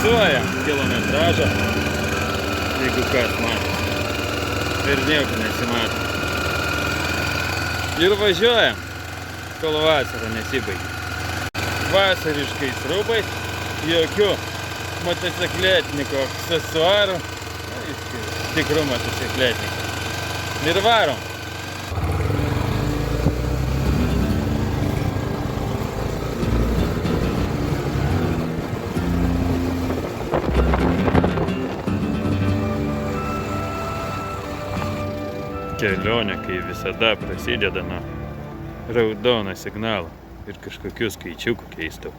fiksuojam kilometražą, jeigu kas mato. Ir nieko nesimato. Ir važiuojam, kol vasara nesibaigia. Vasariškais rūbais, jokių motocikletniko aksesuarų, tikrų motocikletnikų. Ir varom. Kelionė, kai visada prasideda nuo raudono signalo ir kažkokių skaičiukų keistų.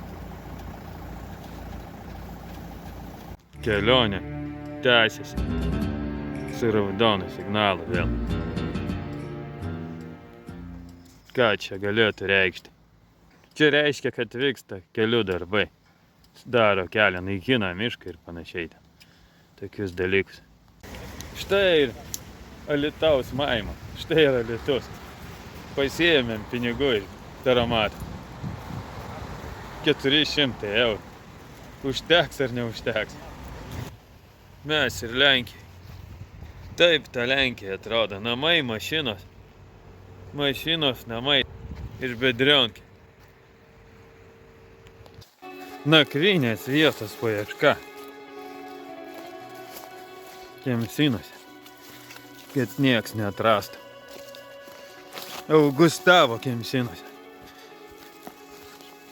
Kelionė tęsiasi su raudonu signalu vėl. Ką čia galėtų reikšti? Čia reiškia, kad vyksta kelių darbai. Daro kelią, naikina mišką ir panašiai. Tokius dalykus. Štai ir Alytaus Maima. Štai yra Alytus. Pasiėmėm pinigų iš taromato. 400 eurų. Užteks ar neužteks? Mes ir Lenkija. Taip ta Lenkija atrodo. Namai, mašinos. Mašinos, namai ir bedrionkiai. Nakvynės vietos paieška. Kemsinuose. Kad nieks neatrastų. Augustavo Kemsinuose.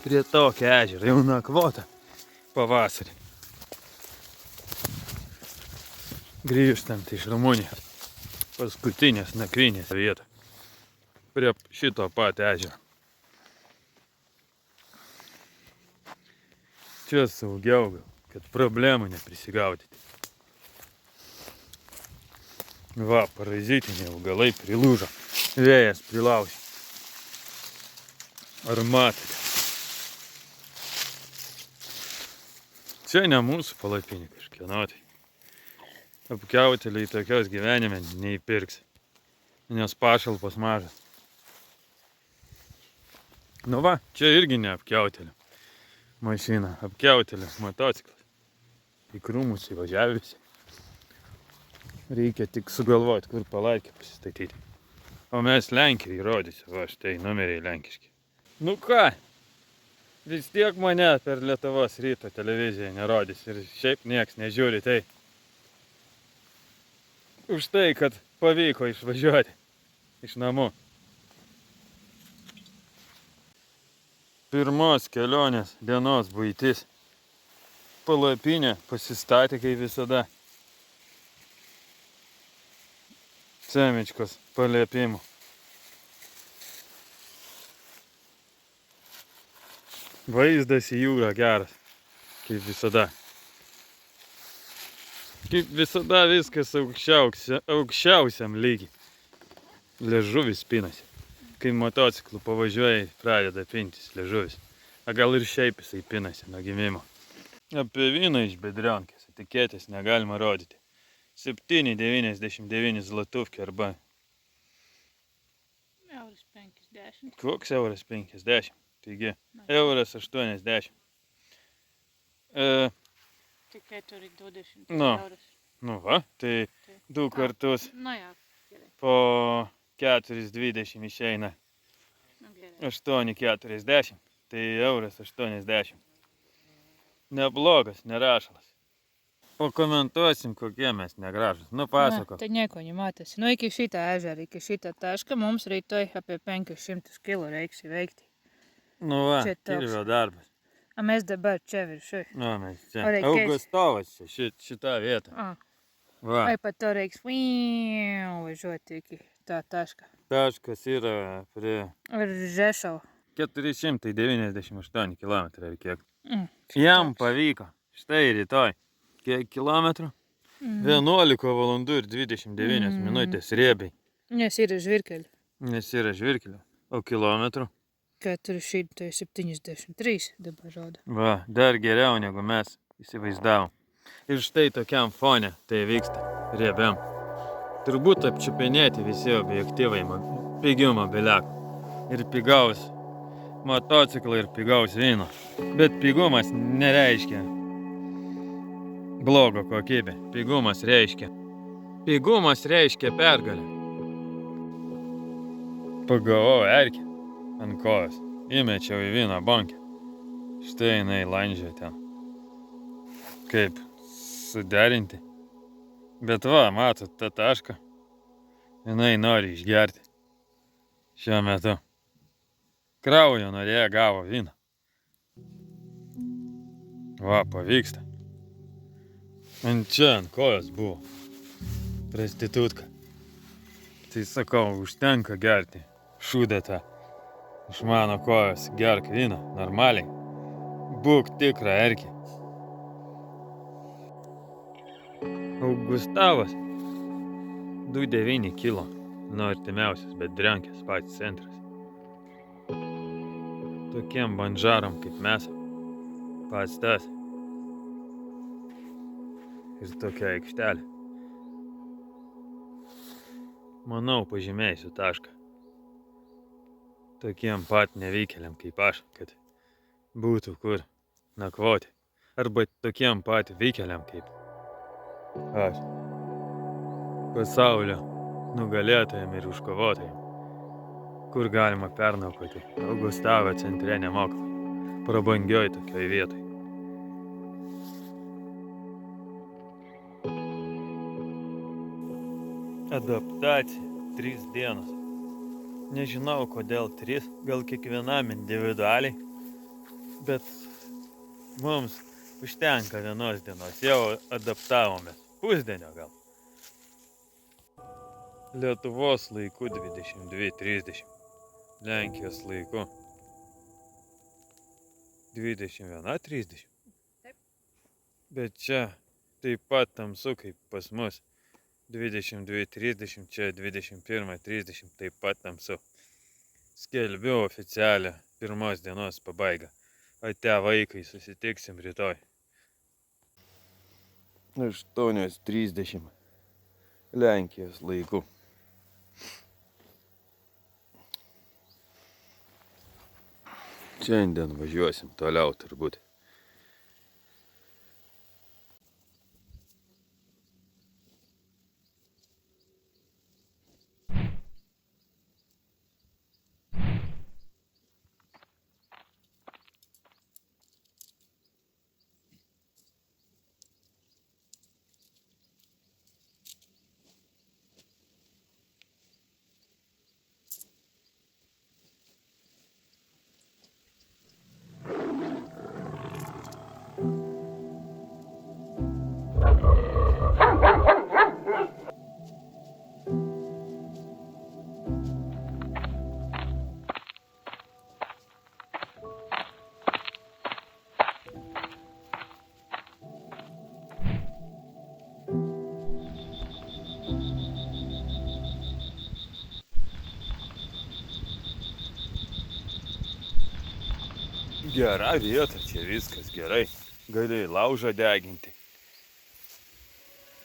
Prie tokio ežero jau nakvota pavasarį. Grįžtant iš Rumunijos. Paskutinės nakvynės vieta. Prie šito pat ežero. Čia saugiau gal, kad problemų neprisigaudyti. Va, parazitiniai augalai prilūžo. Vėjas prilaužė. Ar matote? Čia ne mūsų palapinė kažkieno tai. Apkiautėliai tokios gyvenime neįpirks. Nes pašalpos mažas. Nu va, čia irgi ne apkiautėlių mašina. Apkiautėlių motociklas. Į krūmus įvažiavėsi. Reikia tik sugalvoti, kur palaikę pasistatyti. O mes Lenkijai rodysiu, va štai numeriai lenkiški. Nu ką, vis tiek mane per Lietuvos ryto televiziją nerodys ir šiaip nieks nežiūri tai. Už tai, kad pavyko išvažiuoti iš namų. Pirmos kelionės dienos buitis. Palapinė pasistatė kaip visada. Semičkos paliepimų. Vaizdas į jūrą geras, kaip visada. Kaip visada viskas aukščiausiam lygiai. Liežuvis pinasi. Kai motociklu pavažiuoja, pradeda pintis liežuvis. A gal ir šiaip jisai pinasi nuo gimimo. Apie vyną iš bedrionkės etiketės negalima rodyti. 7,99 zlatuvkė arba... Euras 50. Koks euras 50? Taigi, euras 80. Tai 4,20 Nu. euras. Nu va, tai du kartus Nu jo, gerai. po 4,20 išeina Nu, gerai. 8,40. Tai euras 80. Neblogas, nerašalas. O komentuosim, kokie mes negražus. Nu, pasako. Tai nieko nematėsi. Nu, iki šitą ežerą, iki šitą tašką mums rytoj apie 500 kilo reiks įveikti. Nu va, Čia toks. kirvio darbas. A mes dabar čia viršui. Nu, mes čia. O reikės- Augustovas čia, šita vieta. A, Va, ai pat to reiks važiuoti iki tą tašką. taškas yra prie Ir Žešau. 498 km ar kiek. Mm, Jam pavyko. Štai rytoj. Kiek kilometrų? 11 valandų ir 29 minutės riebiai. Nes yra žvirkelių. Nes yra žvirkelio. O kilometrų? 473 dabar rodo. Va, dar geriau negu mes įsivaizdavom. Ir štai tokiam fone tai vyksta riebiam. Turbūt apčiupinėti visi objektyvai pigių mobiliakų. Ir pigaus motociklai ir pigaus vyno. Bet pigumas nereiškia blogo kokybė. Pigumas reiškia pergalę. Pagavau erkę ant kojos, įmečiau į vyno bonkę. Štai jinai landžia ten. Kaip suderinti. Bet va, matot tą tašką. Jinai nori išgerti. Šiuo metu. Kraujo norėjo, gavo vyną. Va, pavyksta. Ant čia ant kojos buvo prostitutka. Tai sakau, užtenka gerti šūdą tą. Iš mano kojos gerk vyną, normaliai. Būk tikra erkė. Augustavas 2,9 kilo. Nu, artimiausias, bet drenkės pats centras. Tokiem bandžarom kaip mes. Pats tas. Ir tokia aikštelė. Manau, pažymėsiu tašką. Tokiem pat nevykėliam kaip aš, kad būtų kur nakvoti. Arba tokiem pat vykėliam kaip aš. Pasaulio nugalėtojam ir užkovotojam. Kur galima pernaukoti Augustavo centre nemokamai. Prabangioj tokioj vietoj. Adaptacija 3 dienos. Nežinau, kodėl 3, gal kiekvienam individualiai, bet mums užtenka vienos dienos, jau adaptavomės, pusdienio gal. Lietuvos laiku 22:30, Lenkijos laiku 21:30. Bet čia taip pat tamsu kaip pas mus. 22:30, čia 21:30, taip pat tamsu. Skelbiu oficialią pirmos dienos pabaigą. Ate vaikai, susitiksim rytoj. 8:30 Lenkijos laiku. Šiandien važiuosim toliau turbūt. Gera vieta, čia viskas gerai. Gali laužą deginti,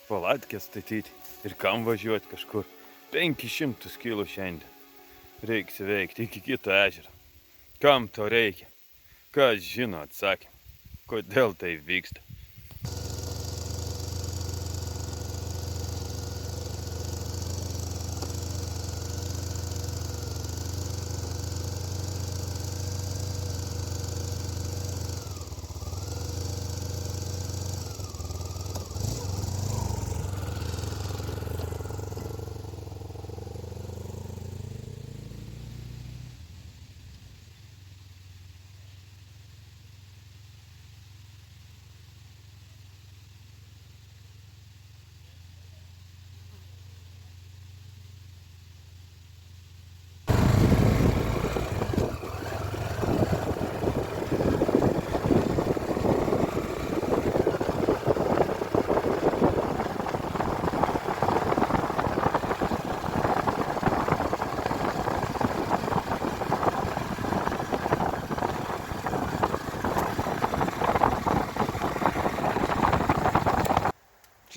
palatkę statyti ir kam važiuoti kažkur. 500 kilų šiandien. Reiks veikti iki kito ežero. Kam to reikia? Kas žino atsakymą? Kodėl tai vyksta?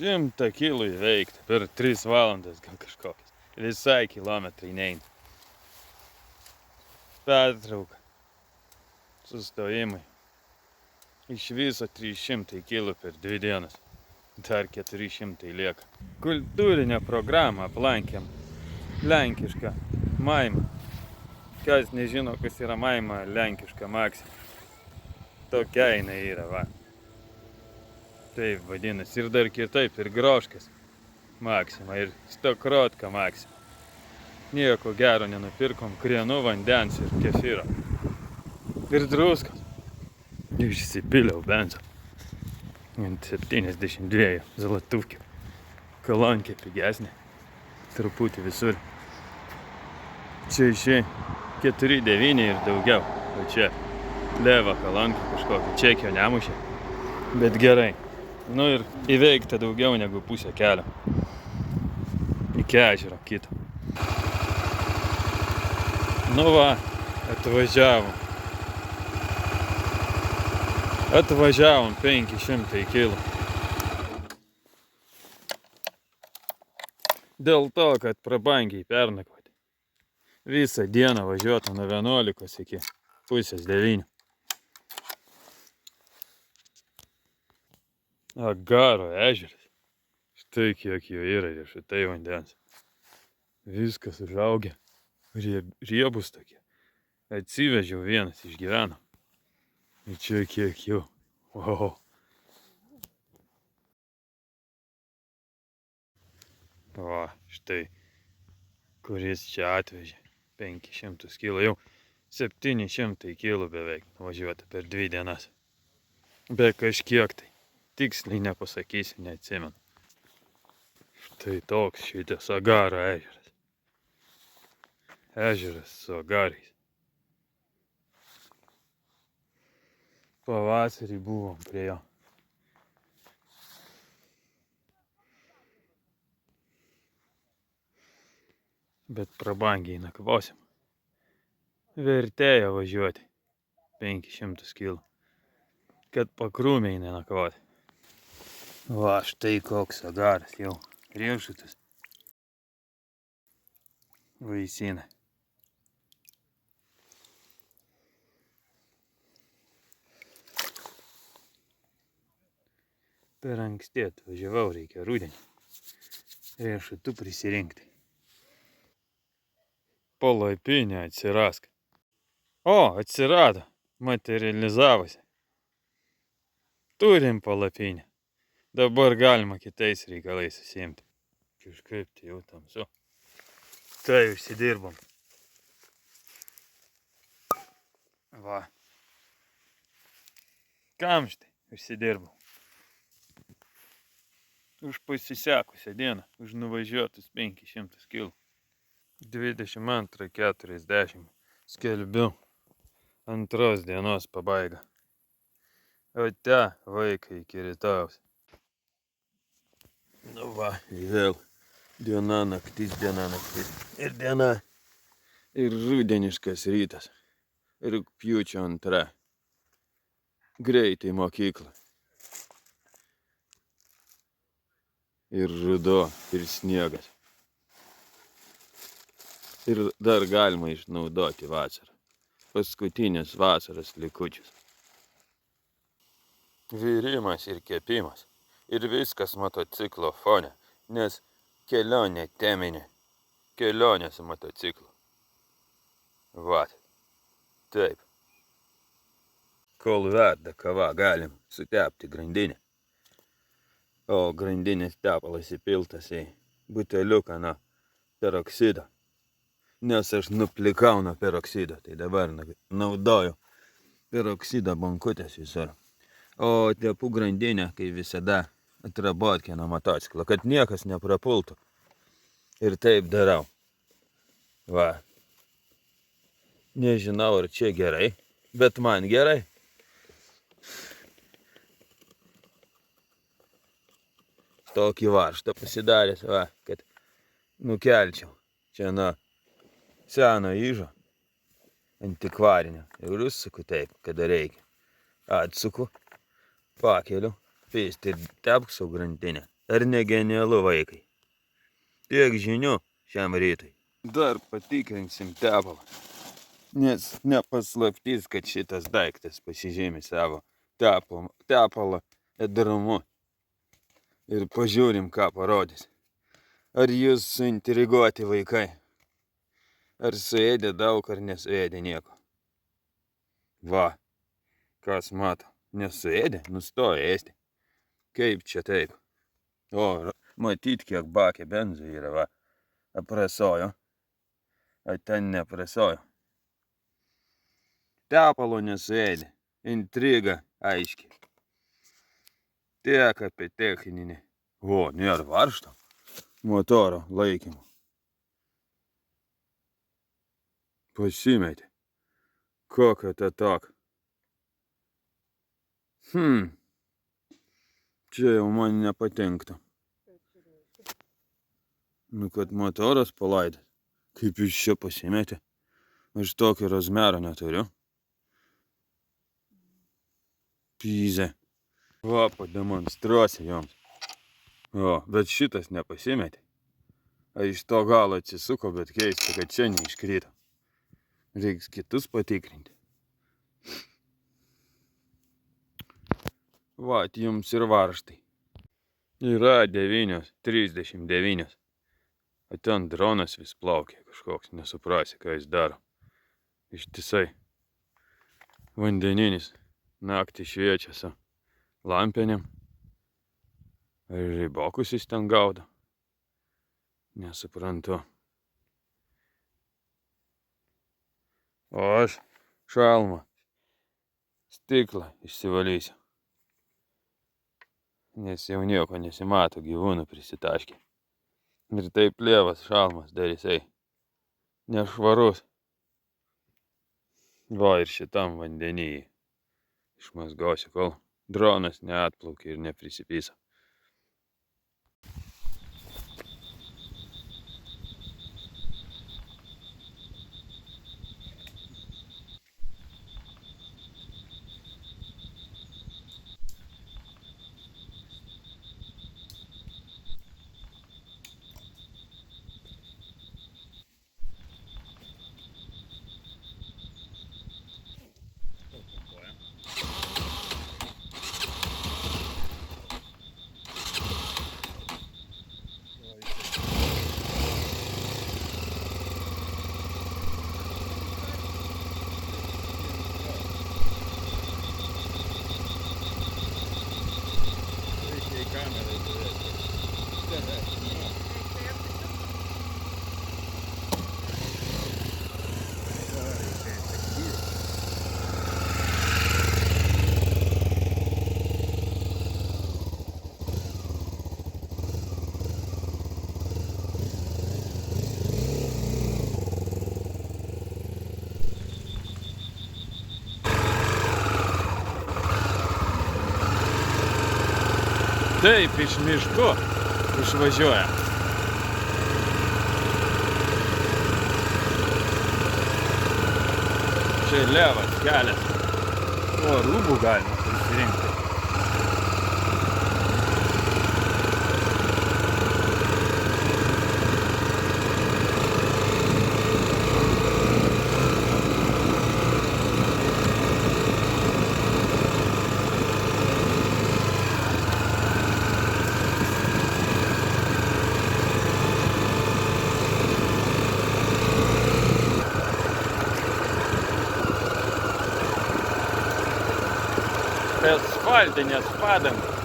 Šimtą kilų įveikti per 3 valandas gal kažkokias. Visai kilometrai neina. Pertrauka. Sustojimai. Iš viso 300 kilų per 2 dienas. Dar 400 lieka. Kultūrinę programą aplankėm. Lenkišką maimą. Kas nežino, kas yra maima, lenkiška maksima. Tokia jinai yra, va. Taip vadinasi. Ir dar kitaip, ir groškas maksima, ir stokrotka maksima. Nieko gero nenupirkom, krienų, vandens ir kefyro. Ir druskos. Išsipiliau benzą. Ant 72 zlatuvkių. Kolonkė pigesnė. Truputį visur. Čia išėjai 4,9 ir daugiau. O čia leva kolonkė kažkokį čekio nemušė. Bet gerai. Nu ir įveikta daugiau negu pusę kelio. Iki ežero kito. Nu va, atvažiavom. Atvažiavom 500 km. Dėl to, kad prabangiai pernakvoti. Visą dieną važiuota nuo 11 iki pusės 9. Agaro ežeras. Štai kiek jo yra riešutai vandens. Viskas užaugę. Riebus tokie. Atsivežiau vienas, išgyveno. Ir čia kiek jų. Wow. O, štai, kuris čia atvežė 500 kg, jau 700 kg beveik važiuoti per 2 dienas. Be kažkiek tai. Tiksliai nepasakysiu, neatsimenu. Štai toks šitas Agaro ežeras. Ežeras su agarais. Pavasarį buvom prie jo. Bet prabangiai nakvosim. Vertėjo važiuoti 500 kg, kad pakrūmiai nenakvoti. Va, štai koks agaras jau riešutas. Vaisina. Per anksti atvažiavau, reikia rudenį riešutų prisirinkti. Palapinė atsirask. O, atsirado, materializavosi. Turim palapinę. Dabar galima kitais reikalais susiimti. Kažkaip tai jau tamsu. Tai užsidirbom. Va. Kamštai užsidirbom. Už pasisekusią dieną, už nuvažiuotus 500 kg. 22:40 skelbiu antros dienos pabaigą. O te vaikai iki rytojaus. Nu va, vėl diena, naktis, diena, naktis. Ir diena. Ir rudeniškas rytas. Rugpjūčio 2. Greitai mokykla. Ir ruduo, ir sniegas. Ir dar galima išnaudoti vasarą. Paskutinės vasaros likučius. Virimas ir kepimas. Ir viskas motociklo fone, nes kelionė teminė. Kelionė su motociklu. Vat. Taip. Kol verda kava, galim sutepti grandinę. O grandinės tepalas įpiltas į buteliuką nuo peroksido. Nes aš nuplikau nuo peroksido, tai dabar naudoju peroksido bankutės visur. O tepu grandinę, kai visada atrabotkė nuo motociklo, kad niekas neprapultų. Ir taip darau. Va. Nežinau, ar čia gerai, bet man gerai. Tokį varžtą pasidaręs, va, kad nukelčiau čia nuo seno įžo antikvarinio. Ir užsuku taip, kada reikia. Atsuku, pakeliu, pėsti ir tepk su grandinę. Ar ne genialu, vaikai? Tiek žinių šiam rytui. Dar patikrinsim tepalą. Nes nepaslaptys, kad šitas daiktas pasižymi savo tepalo ėdrumu. ir pažiūrim, ką parodys. Ar jūs suintriguoti vaikai? Ar suėdė daug, ar nesuėdė nieko? Va, kas mato, nesuėdė, nustojo ėsti. Kaip čia taip? O, matyt, kiek bakė benzo yra, va. Aprasojo. O ten neprasojo. Tepalo nesuėdė. Intriga aiški. Tiek apie techninį. O, nėra varžto. Motoro laikymo. Pasimetė. Kokia ta tokia. Čia jau man nepatenktų. Nu, kad motoras palaidas. Kaip iš čia pasimetė. Aš tokio razmero neturiu. Pyzė. Va, pademonstruosiu joms. O, bet šitas nepasimetė. A iš to galo atsisuko, bet keista, kad čia neiškrito. Reiks kitus patikrinti. Va, jums ir varžtai. Yra 9:39. O ten dronas vis plaukia kažkoks, nesuprasi, ką jis daro. Ištisai. Vandeninis. Naktį šviečia su lampėnėm. Ar rybokus jis ten gaudo? Nesuprantu. O aš šalmą, stiklą išsivalysiu. Nes jau nieko nesimato, gyvūnų prisitaškė. Ir taip lievas šalmas dar jisai nešvarus. Va ir šitam vandenyje išmazgosiu, kol dronas neatplaukia ir neprisipysa. Taip, iš miško išvažiuoja. Čia levas kelias. O, rūbų galima prisirinkti. Asfaltinės padangos.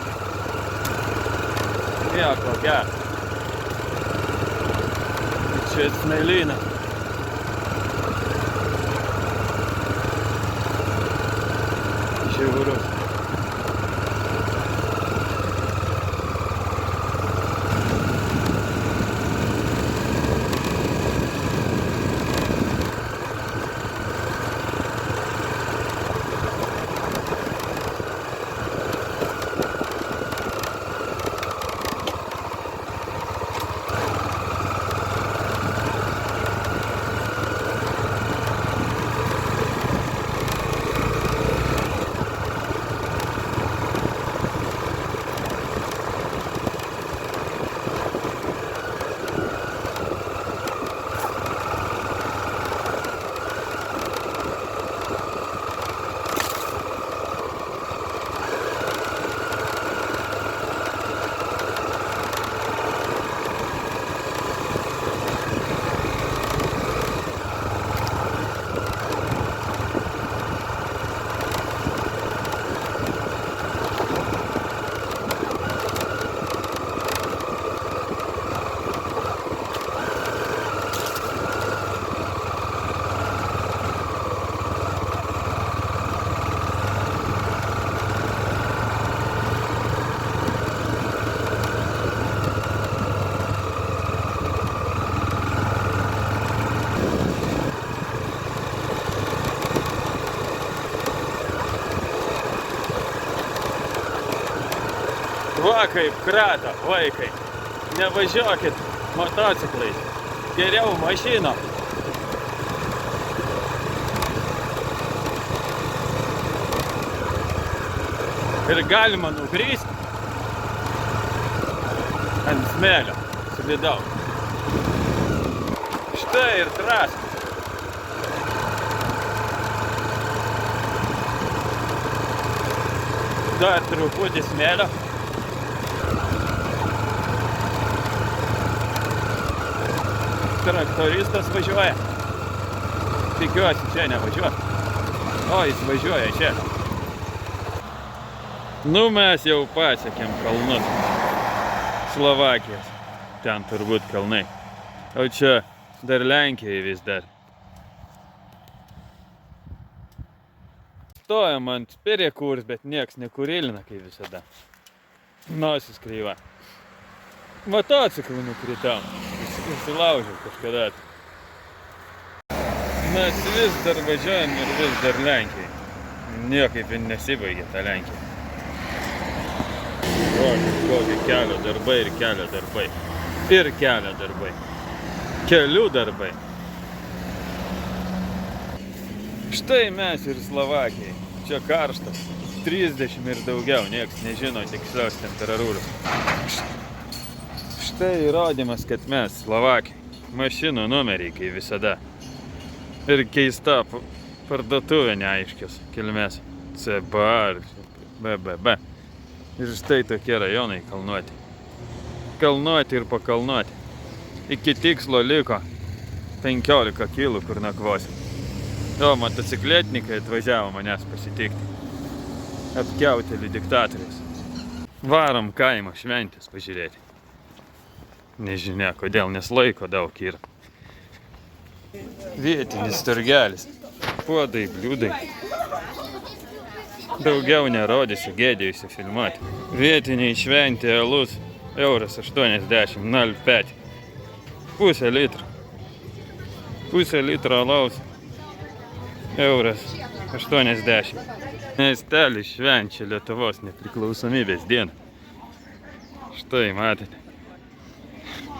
Nieko gero. Čia smėlynas. Žiaurus. Va kaip krata, vaikai. Nevažiuokit motociklais. Geriau mašino. Ir galima nukristi ant smėlio, slidau. Štai ir trasa. Dar truputį smėlio. Traktoristas važiuoja. Tikiuosi, čia nevažiuoja. O, jis važiuoja čia. Nu, mes jau pasiekėm kalnus. Slovakijos. Ten turbūt kalnai. O čia dar Lenkijai vis dar. Stojam ant perėkurs, bet nieks nekurėlina, kaip visada. Nosis kreiva. Motociklų nukritau. Įsilaužiau kažkada. Mes vis dar važiuojam ir vis dar Lenkijai. Niekaip nesibaigė ta Lenkija. Kokie kelio darbai ir kelio darbai. Ir kelio darbai. Kelių darbai. Štai mes ir Slovakijai. Čia karštas. 30 ir daugiau. Nieks nežino tikslios temperatūros. Štai įrodymas, kad mes Slovakijai. Mašinų numeriai, kaip visada. Ir keista parduotuvė neaiškios kilmės. CB ar BBB. Ir štai tokie rajonai kalnuoti. Kalnuoti ir pakalnuoti. Iki tikslo liko 15 kilų, kur nakvosim. O motocikletininkai atvažiavo manęs pasitikti. Apkiautėlių diktatorius. Varom kaimo šventės pažiūrėti. Nežinia kodėl, nes laiko daug yra. Vietinis turgelis. Puodai, bliūdai. Daugiau nerodysiu, gėdėjusiu filmuoti. Vietiniai šventė alus €80, 0,5. Pusę litro. Pusę litro alaus €80. Miestelis švenčia Lietuvos nepriklausomybės dieną. Štai matėte.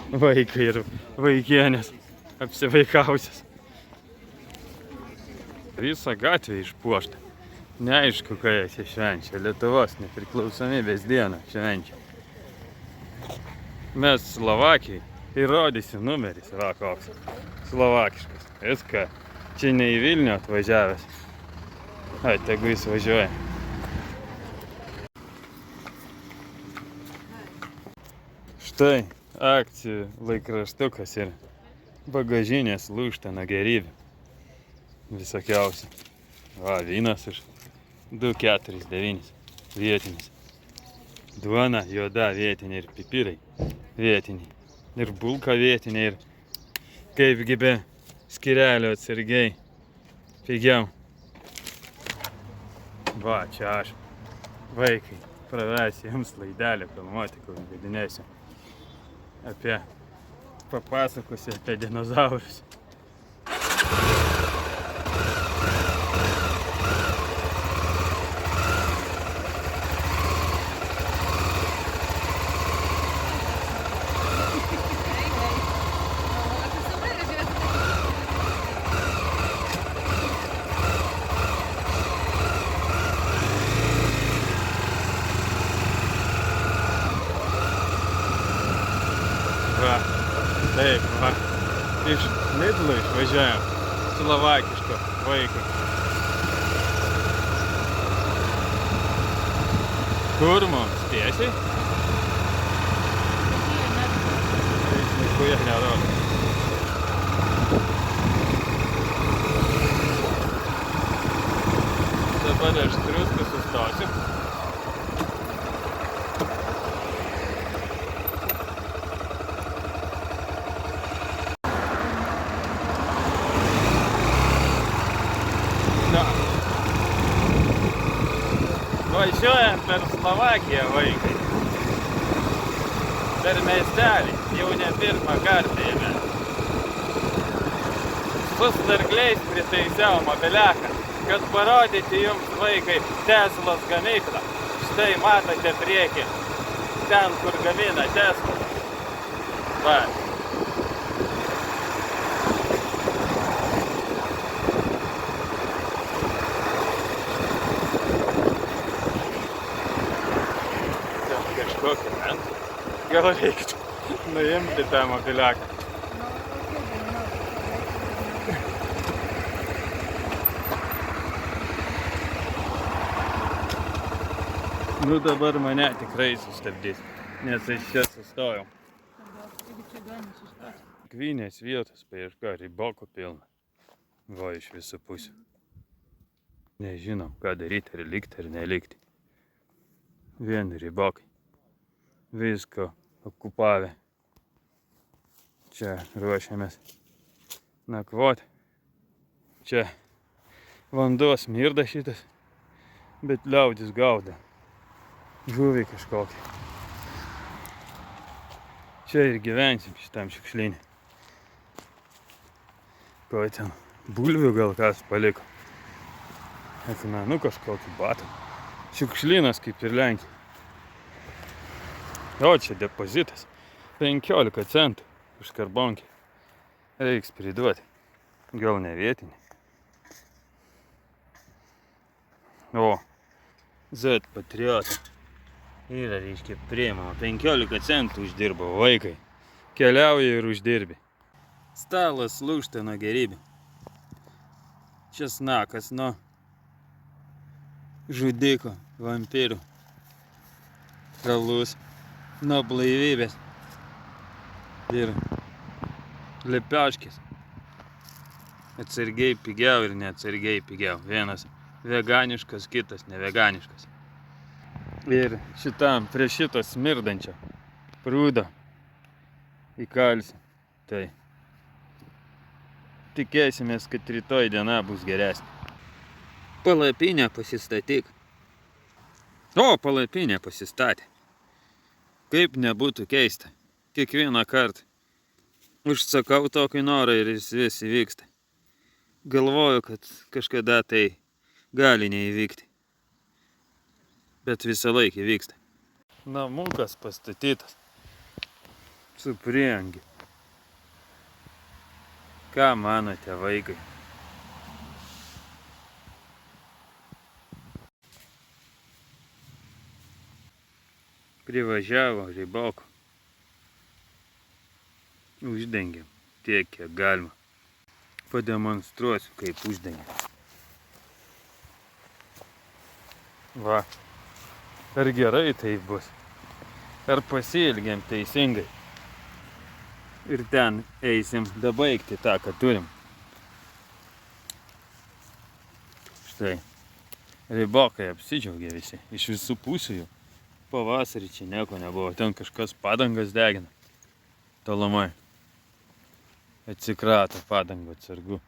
Vaikai ir vaikienės apsivaikausias. Visa gatvė išpuošta. Neaišku, ką jie švenčia. Lietuvos nepriklausomybės dieną švenčia. Mes Slovakijai įrodysim numeris, va koks. Slovakiškas. Viską. Čia ne į Vilnių atvažiavęs. Ai, tegu jis važiuoja. Štai akcijų laikraštukas ir bagažinės lūžta nuo gerybių. Visokiausia. Va, vynas iš 2,49 vietinis. Duona juoda vietinė ir pipirai vietiniai. Ir bulka vietinė ir kaipgi be skirelio atsargiai pigiau. Va, čia aš. Vaikai, pravesiu jums laidelę filmuoti, kur vedinėsiu. Papasakosiu apie dinozaurus. Va, taip, va. Iš Lidlo išvažiavim. Slovakiško vaikai. Kur mums tiesiai? Jis nikuoje nerodo. Dabar aš trusku sustosiu. Važiuojant per Slovakiją, vaikai. Per miestelį, jau ne pirmą kartą jame. Su stargliais pritaisiau mobiliaką, kad parodyti jums, vaikai, Teslos gamyklą. Štai matote priekį. ten, kur gamina Tesla. Va. Ten kažkokia bent. Gal reiktų nuimti tą mobiliaką. Nu dabar mane tikrai sustabdys, nes aš čia sustojau. Gvynės vietos paieška, riboko pilna. Va iš visų pusių. Nežinom, ką daryti, ar likti, ar nelikti. Vien ribokai. Visko okupavę. Čia ruošiamės nakvoti. Čia vanduo smirda šitas, bet liaudis gaudo. Žuvį kažkokį. Čia ir gyvensim šitam šiukšlynį. Ko ten, bulvių gal kas paliko. Akmenų kažkokį batą. Šiukšlynas kaip ir Lenkija. O čia depozitas. 15 centų už karbonkį. Reiks priduoti. Gal ne vietinį. O, Z patriotą. Yra, reiškia, priimama. 15 centų uždirba vaikai. Keliauja ir uždirbi. Stalas lūžta nuo gerybių. Česnakas nuo žudiko, vampyrų. Alus nuo blaivybės. Ir lepioškis. Atsargiai pigiau ir neatsargiai pigiau. Vienas veganiškas, kitas neveganiškas. Ir šitam prie šito smirdančio prūdo įkalsim. Tai tikėsimės, kad rytoj diena bus geresnė. Palapinę pasistatyk. O, palapinę pasistatė. Kaip nebūtų keista. Kiekvieną kartą užsakau tokį norą ir jis vis įvyksta. Galvoju, kad kažkada tai gali neįvykti. Bet visą laiką vyksta. Namukas pastatytas. Su prieangiu. Ką manote, vaikai? Privažiavo riboko. Uždengiam tiek, kiek galima. Pademonstruosiu, kaip uždengiam. Va. Ar gerai tai bus? Ar pasielgiam teisingai? Ir ten eisim dabaigti tą, ką turim. Štai. Ribokai apsidžiaugė visi. Iš visų pusių jų. Pavasarį čia nieko nebuvo. Ten kažkas padangas degina. Tolomai. Atsikrato padangų atsargų.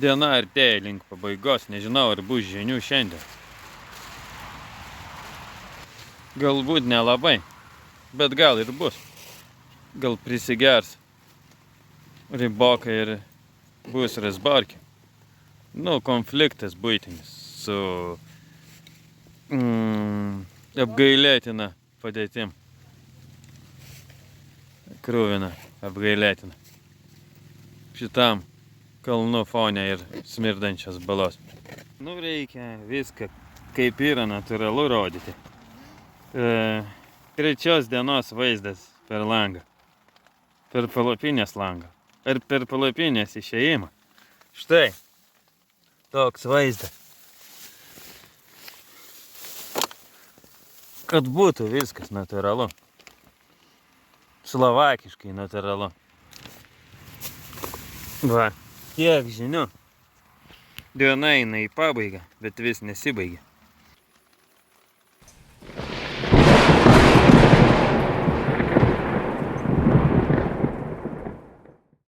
Diena artėja link pabaigos. Nežinau, ar bus žinių šiandien. Galbūt nelabai, bet gal ir bus. Gal prisigers ribokai ir bus razbarkė. Nu, konfliktas buitinis su apgailėtina padėtim. Krūvina, apgailėtina. Šitam kalnų fone ir smirdančios balos. Nu, reikia viską kaip yra natūralu rodyti. Trečios dienos vaizdas per langą. Per palapinės langą. Ar per palapinės išėjimą. Štai. Toks vaizdas. Kad būtų viskas natūralu. Slovakiškai natūralu. Va. Tiek žinių. Diena eina į pabaigą, bet vis nesibaigia.